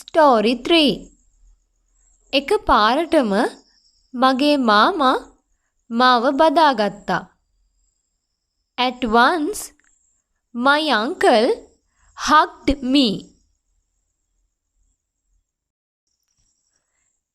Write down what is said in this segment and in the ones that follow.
Story 3. එක පාරටම මගේ මාමා මාව බදාගත්තා. At once, my uncle hugged me.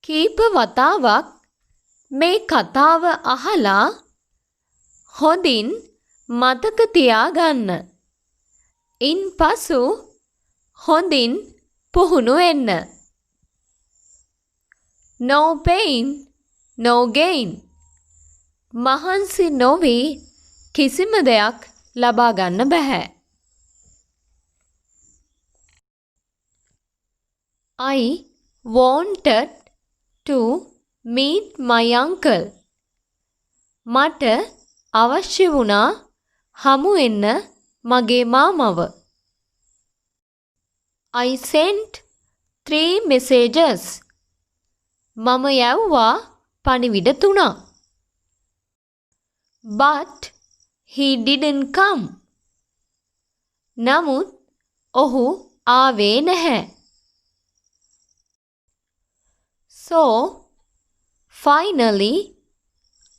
කීප වතාවක් මේ කතාව අහලා හොඳින් මතක තියාගන්න. ඉන්පසු හොඳින් පුහුණු වෙන්න. No pain, no gain. මහන්සි නොවි කිසිම දෙයක් ලබා ගන්න බෑ. I wanted to meet my uncle. මට අවශ්‍ය වුණා හමු වෙන්න මගේ මාමව. I sent 3 messages. මම යවුවා පණිවිඩ 3. But he didn't come. නමුත් ඔහු ආවේ නැහැ. So, finally,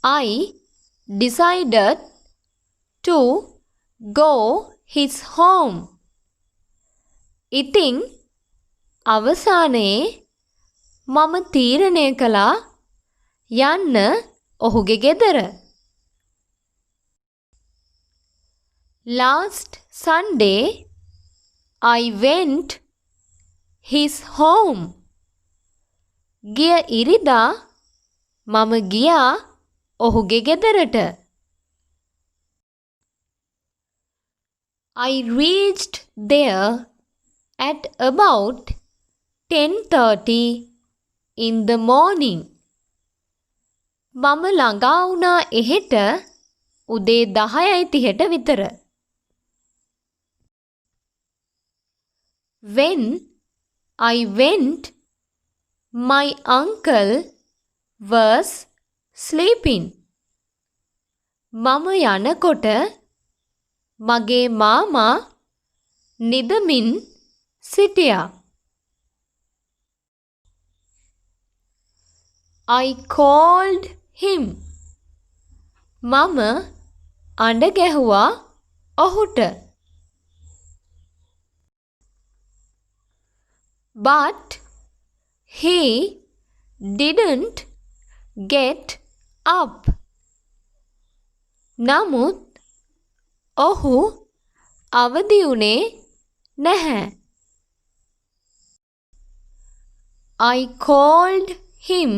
I decided to go his home. ඉතින් අවසානයේ මම තීරණය කළා යන්න ඔහුගේ ගෙදර. Last Sunday, I went his home. ගිය ඉරිදා මම ගියා ඔහුගේ ගෙදරට. I reached there at about 10:30 in the morning. මම ළඟා වුණා එහෙට උදේ 10:30ට විතර. When I went, my uncle was sleeping. මම යනකොට මගේ මාමා නිදමින් සිටියා. I called him. මම අඬ ගැහුවා ඔහුට. But he didn't get up. නමුත් ඔහු අවදි වුණේ නැහැ. I called him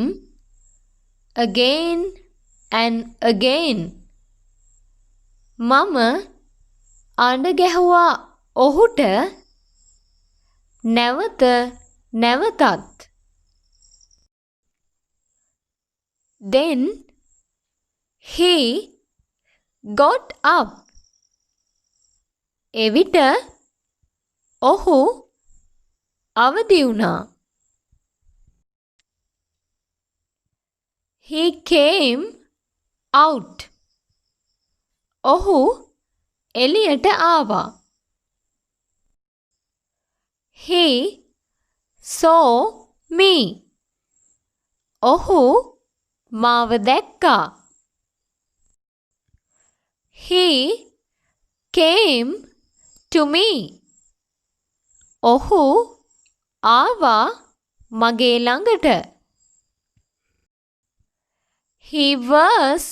again and again. මම අඬ ගැහුවා ඔහුට නැවත නැවතත්. Then he got up. එවිට ඔහු අවදි වුණා. He came out. ඔහු එළියට ආවා. He saw me. ඔහු මාව දැක්කා. He came to me. ඔහු ආවා මගේ ළඟට. He was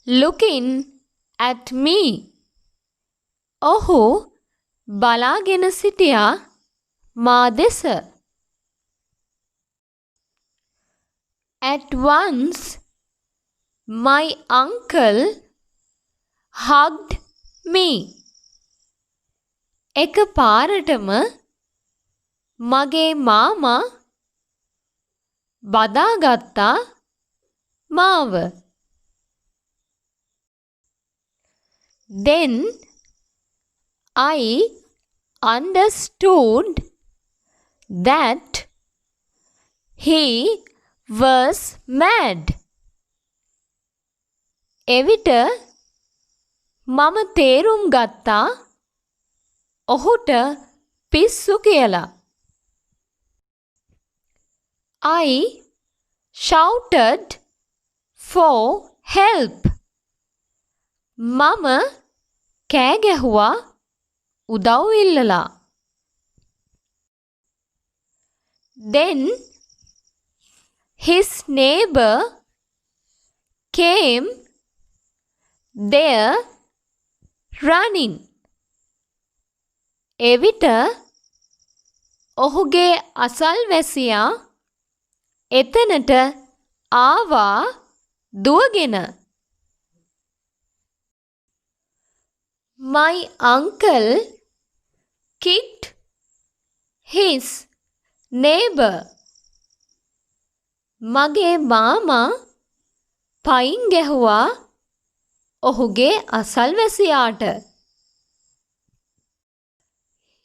looking at me. ඔහු බලාගෙන සිටියා මා දෙස. At once, my uncle hugged me. එක පාරටම මගේ මාමා බදාගත්තා මාව. Then I understood that he was mad. එවිට මම තේරුම් ගත්තා ඔහුට පිස්සු කියලා. I shouted for help. මම කෑ ගැහුවා උදව් ඉල්ලලා. Then his neighbor came there running. එවිට ඔහුගේ අසල්වැසියා එතනට ආවා දුවගෙන. My uncle kicked his neighbor. මගේ මාමා පයින් ගැහුවා ඔහුගේ අසල්වැසියාට.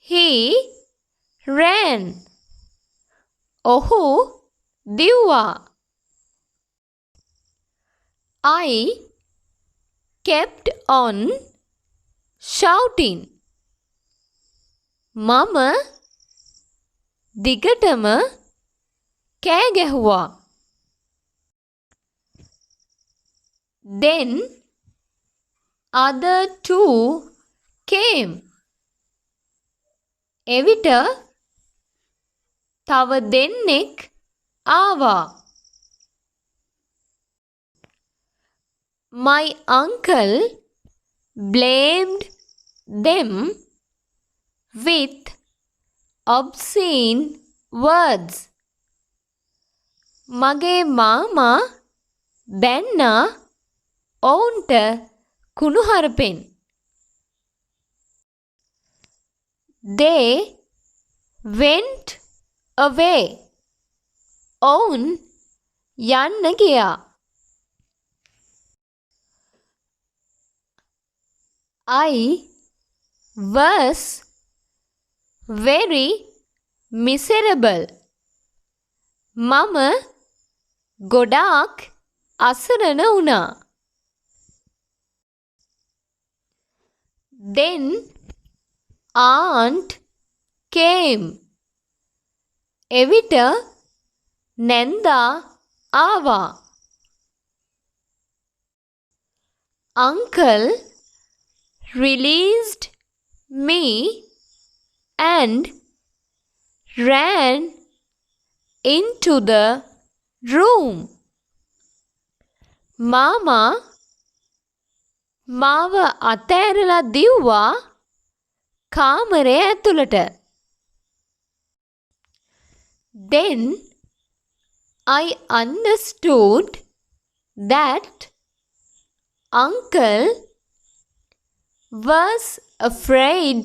He ran. ඔහු දිව්වා. I kept on shouting. මම දිගටම කෑ ගැහුවා. Then other two came. එවිට තව දෙන්නෙක් ආවා. My uncle blamed them with obscene words. මගේ මාමා බැන්නා ඔවුන්ට කුණුහරුපෙන්. They went away. ඔවුන් යන්න ගියා. I was very miserable. මම ගොඩාක් අසරණ වුණා. Then aunt came. එවිට නැන්දා ආවා. Uncle released me and ran into the room. මාමා මාව අතෑරලා දිව්වා කාමරය ඇතුළට. Then I understood that uncle was afraid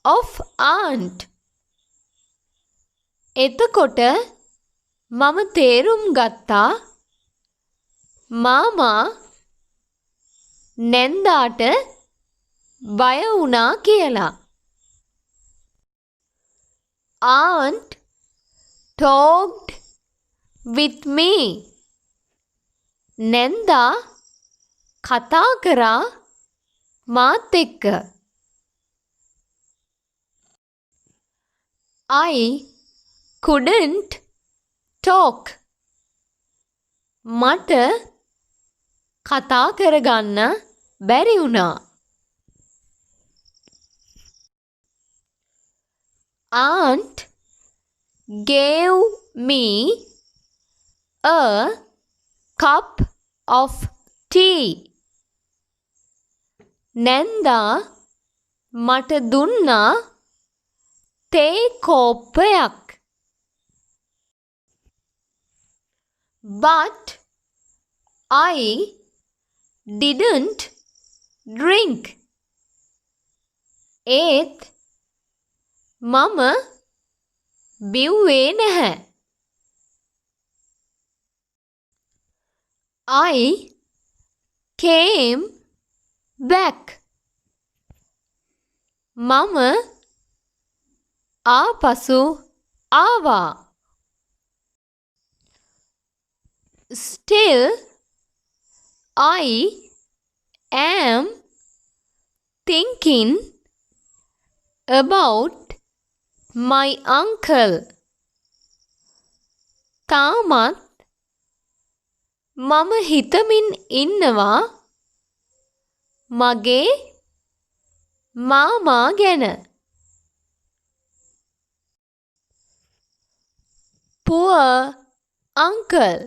of aunt. එතකොට මම තේරුම් ගත්තා මාමා නැන්දාට බය වුණා කියලා. Aunt talked with me. නැන්දා කතා කරා මාත් එක්ක. I couldn't talk. මට කතා කරගන්න බැරි වුණා. Aunt gave me a cup of tea. නැන්දා මට දුන්නා තේ කෝප්පයක්. But I didn't drink. ඒත් මම බිව්වේ නැහැ. I came back. මම ආපසු ආවා. Still I am thinking about my uncle. තාමත් මම හිතමින් ඉන්නවා මගේ මාමා ගැන. Poor uncle.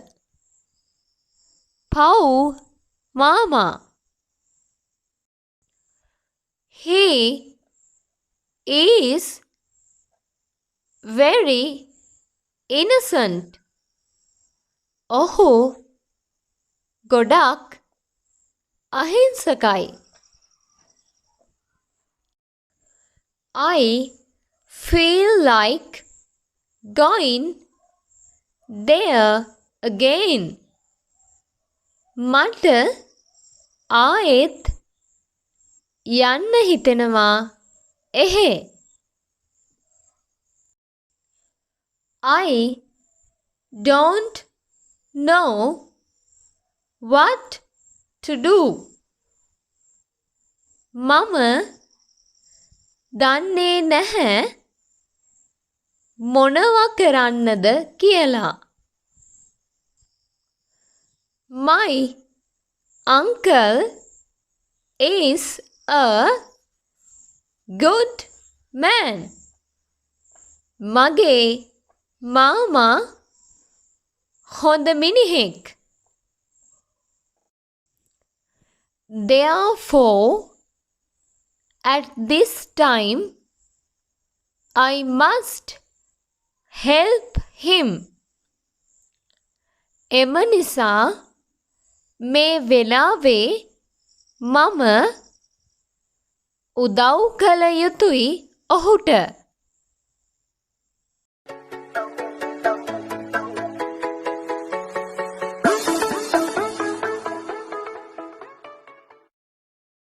පව් මාමා. He is very innocent. ඔහු ගොඩක් අහිංසකයි. I feel like going there again. මට ආයෙත් යන්න හිතෙනවා එහෙ. I don't know what to do. මම දන්නේ නැහැ මොනවා කරන්නද කියලා. My uncle is a good man. මගේ මාමා හොඳ මිනිහෙක්. Therefore, at this time, I must help him. එම නිසා මේ වෙලාවේ මම උදව් කළ යුතුයි ඔහුට.